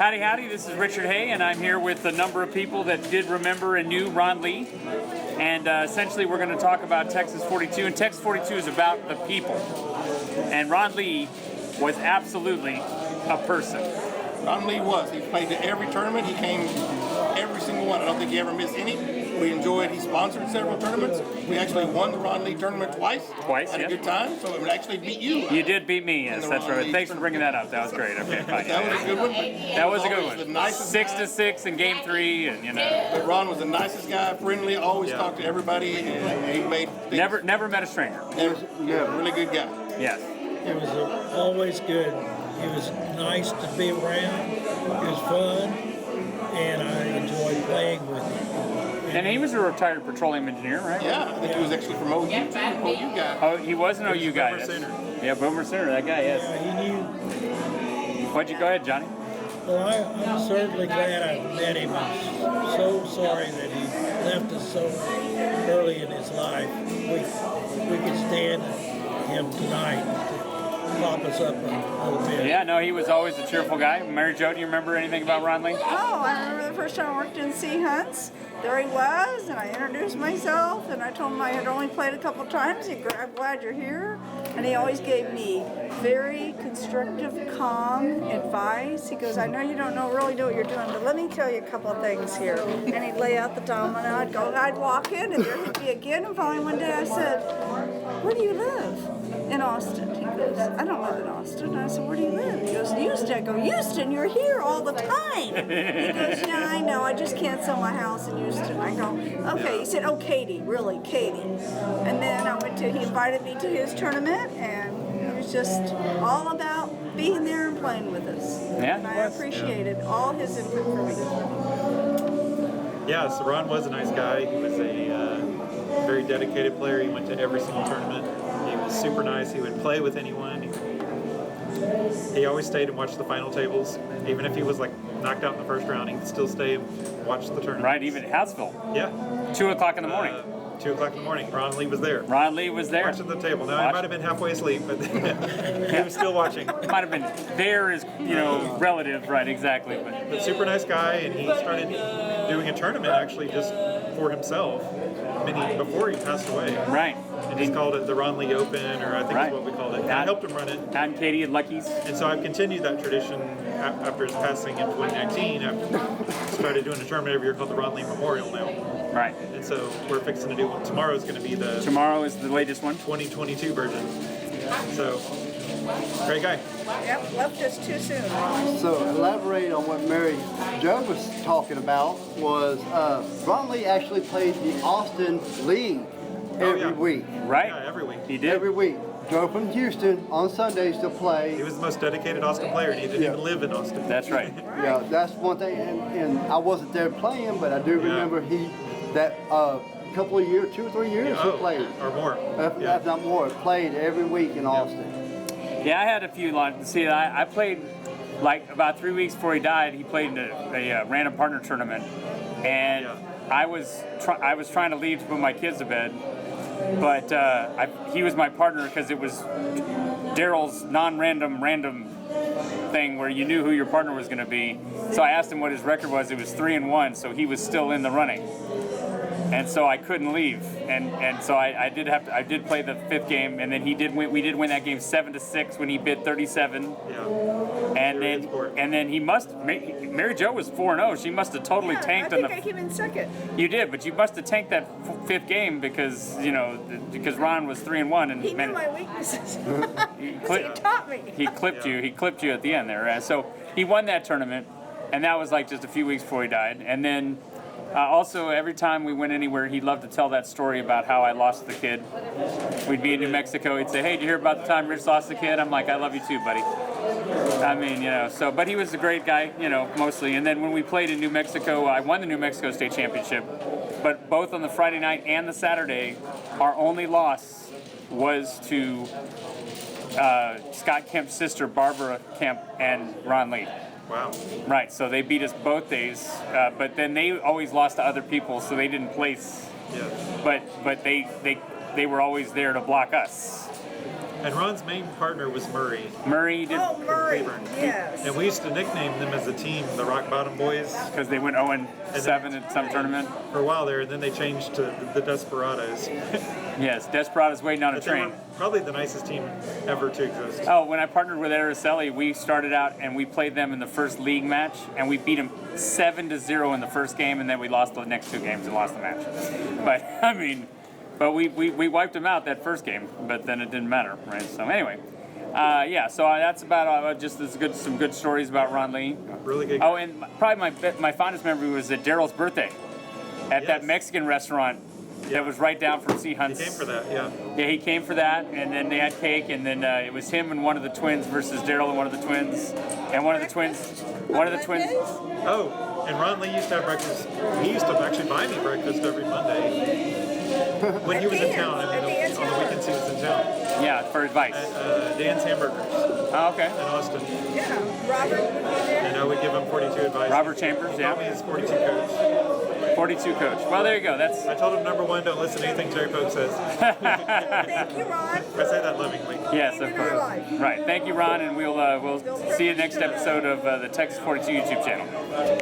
Howdy, howdy. This is Richard Hay, and I'm here with a number of people that did remember and knew Ron Lee. And essentially, we're going to talk about Texas 42. And Texas 42 is about the people. And Ron Lee was absolutely a person. Ron Lee was. He played to every tournament. He came every single one. I don't think he ever missed any. We enjoyed. He sponsored several tournaments. We actually won the Ron Lee tournament twice. Had a good time. So it would actually beat you. You did beat me. Yes, that's right. Thanks for bringing that up. That was great. Okay, fine. That was a good one. That was a good one. The nicest 6-6 in Game 3, and you know. But Ron was the nicest guy, friendly, always talked to everybody, and he made things. Never met a stranger. Really good guy. Yes. It was always good. He was nice to be around. It was fun, and I enjoyed playing with him. And he was a retired petroleum engineer, right? Yeah, I think he was actually from OU, too. OU guy. Oh, he was an OU guy. Yeah, Boomer Center, that guy, yes. Yeah, he knew. Why'd you go ahead, Johnny? Well, I'm certainly glad I met him. I'm so sorry that he left us so early in his life. We could stand him tonight to pop us up a little bit. Yeah, no, he was always a cheerful guy. Mary Jo, do you remember anything about Ron Lee? Oh, I remember the first time I worked in Sea Hunts. There he was, and I introduced myself, and I told him I had only played a couple times. I'm glad you're here. And he always gave me very constructive, calm advice. He goes, I know you don't really know what you're doing, but let me tell you a couple of things here. And he'd lay out the domino. I'd walk in, and there he'd be again. And finally one day I said, where do you live? In Austin. He goes, I don't live in Austin. I said, where do you live? He goes, Houston. I go, Houston, you're here all the time. He goes, yeah, I know. I just can't sell my house in Houston. I go, okay. He said, oh, Katie, really, Katie. And then he invited me to his tournament, and he was just all about being there and playing with us. Yeah. And I appreciated all his input for me. Yeah, so Ron was a nice guy. He was a very dedicated player. He went to every single tournament. He was super nice. He would play with anyone. He always stayed and watched the final tables. Even if he was like knocked out in the first round, he'd still stay and watch the tournament. Right, even at Houseville. Yeah. 2 o'clock in the morning. 2 o'clock in the morning. Ron Lee was there. Ron Lee was there. Watching the table. Now, he might have been halfway asleep, but he was still watching. Might have been there is, relative, right, exactly. But super nice guy, and he started doing a tournament actually just for himself before he passed away. Right. And just called it the Ron Lee Open, or I think is what we called it. I helped him run it. And Katie and Lucky's. And so I've continued that tradition after his passing in 2019. I've started doing a tournament every year called the Ron Lee Memorial now. Right. And so we're fixing to do one. Tomorrow is going to be Tomorrow is the latest one? 2022 version. So, great guy. Yep, left us too soon. So elaborate on what Mary Jo was talking about was Ron Lee actually played the Austin League every week. Right. Yeah, every week. He did. Every week. Drove from Houston on Sundays to play. He was the most dedicated Austin player, and he didn't even live in Austin. That's right. Yeah, that's one thing. And I wasn't there playing, but I do remember that couple of years, 2 or 3 years he played. Or more. If not more, played every week in Austin. Yeah, I had a few lines. See, I played like about 3 weeks before he died. He played in a random partner tournament, and I was trying to leave to put my kids to bed, but he was my partner because it was Daryl's non-random random thing where you knew who your partner was going to be. So I asked him what his record was. It was 3-1, so he was still in the running. And so I couldn't leave, and so I did play the 5th game, and then we did win that game 7-6 when he bid 37. Yeah. And then Mary Jo was 4-0. She must have totally tanked on the. I think I came in second. You did, but you must have tanked that 5th game because Ron was 3-1 and He knew my weaknesses. he taught me. He clipped you. He clipped you at the end there. So he won that tournament, and that was like just a few weeks before he died, and then. Also, every time we went anywhere, he loved to tell that story about how I lost the kid. We'd be in New Mexico. He'd say, "Hey, did you hear about the time Rich lost the kid?" I'm like, "I love you too, buddy." I mean, but he was a great guy, mostly. And then when we played in New Mexico, I won the New Mexico State Championship. But both on the Friday night and the Saturday, our only loss was to Scott Kemp's sister, Barbara Kemp, and Ron Lee. Wow. Right, so they beat us both days, but then they always lost to other people, so they didn't place. Yeah. But they were always there to block us. And Ron's main partner was Murray. Murray did Oh, Murray, Cleburne. yes. And we used to nickname them as a team the Rock Bottom Boys because they went 0-7 in some tournament. for a while there, and then they changed to the Desperados. Yes, Desperados waiting on a But they train. were probably the nicest team ever to exist. Oh, when I partnered with Araceli, we started out and we played them in the first league match, and we beat them 7-0 in the first game, and then we lost the next 2 games and lost the match. But I mean, but we wiped them out that first game, but then it didn't matter, right? So anyway, yeah. So that's about just some good stories about Ron Lee. Really good. Oh, and probably my fondest memory was at Daryl's birthday at that Yes. Mexican restaurant. That was right down from C. He Hunt's. came for that, yeah. Yeah, he came for that, and then they had cake, and then it was him and one of the twins versus Daryl and one of the twins, and one of the twins. Oh, and Ron Lee used to have breakfast. He used to actually buy me breakfast every Monday when he was in town. I mean, on the weekends he was in town. Yeah, for advice. At Dan's Hamburgers Oh, okay. in Austin. Yeah, Robert would be there. And I would give him 42 advice. Robert Chambers, He called me yeah. his 42 coach. 42 coach. Well, there you go. That's. I told him, number one, don't listen to anything Terry Pope says. Thank you, Ron. I say that lovingly. Yes, of Saving our course. life. Right. Thank you, Ron, and we'll see you next episode of the Texas 42 YouTube channel.